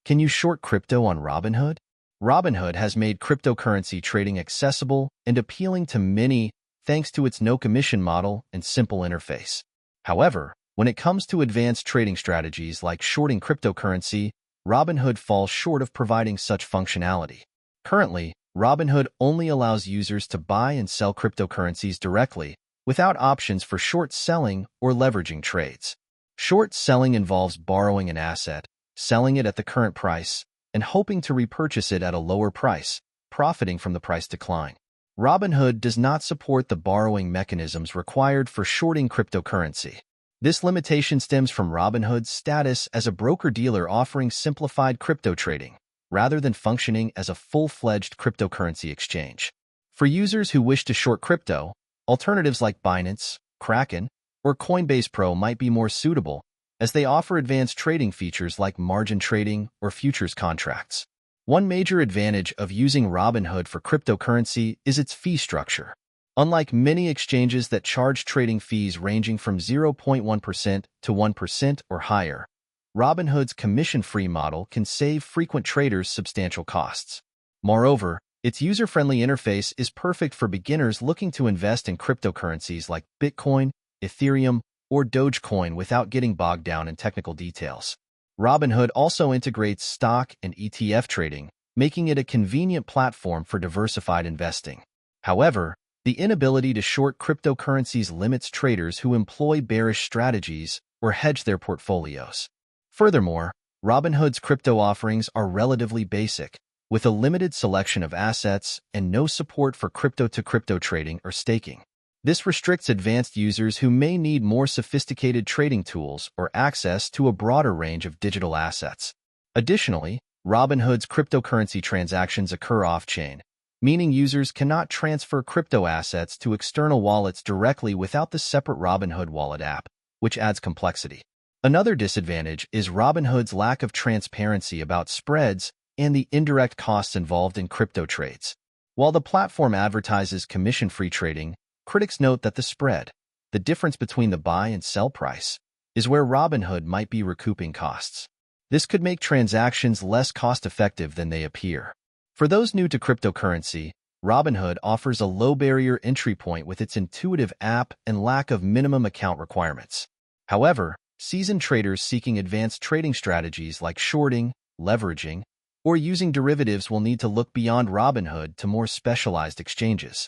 Can you short crypto on Robinhood? Robinhood has made cryptocurrency trading accessible and appealing to many thanks to its no-commission model and simple interface. However, when it comes to advanced trading strategies like shorting cryptocurrency, Robinhood falls short of providing such functionality. Currently, Robinhood only allows users to buy and sell cryptocurrencies directly, without options for short selling or leveraging trades. Short selling involves borrowing an asset, selling it at the current price, and hoping to repurchase it at a lower price, profiting from the price decline. Robinhood does not support the borrowing mechanisms required for shorting cryptocurrency. This limitation stems from Robinhood's status as a broker-dealer offering simplified crypto trading, rather than functioning as a full-fledged cryptocurrency exchange. For users who wish to short crypto, alternatives like Binance, Kraken, or Coinbase Pro might be more suitable, as they offer advanced trading features like margin trading or futures contracts. One major advantage of using Robinhood for cryptocurrency is its fee structure. Unlike many exchanges that charge trading fees ranging from 0.1% to 1% or higher, Robinhood's commission-free model can save frequent traders substantial costs. Moreover, its user-friendly interface is perfect for beginners looking to invest in cryptocurrencies like Bitcoin, Ethereum, or Dogecoin without getting bogged down in technical details. Robinhood also integrates stock and ETF trading, making it a convenient platform for diversified investing. However, the inability to short cryptocurrencies limits traders who employ bearish strategies or hedge their portfolios. Furthermore, Robinhood's crypto offerings are relatively basic, with a limited selection of assets and no support for crypto-to-crypto trading or staking. This restricts advanced users who may need more sophisticated trading tools or access to a broader range of digital assets. Additionally, Robinhood's cryptocurrency transactions occur off-chain, meaning users cannot transfer crypto assets to external wallets directly without the separate Robinhood Wallet app, which adds complexity. Another disadvantage is Robinhood's lack of transparency about spreads and the indirect costs involved in crypto trades. While the platform advertises commission-free trading, critics note that the spread, the difference between the buy and sell price, is where Robinhood might be recouping costs. This could make transactions less cost-effective than they appear. For those new to cryptocurrency, Robinhood offers a low-barrier entry point with its intuitive app and lack of minimum account requirements. However, seasoned traders seeking advanced trading strategies like shorting, leveraging, or using derivatives will need to look beyond Robinhood to more specialized exchanges.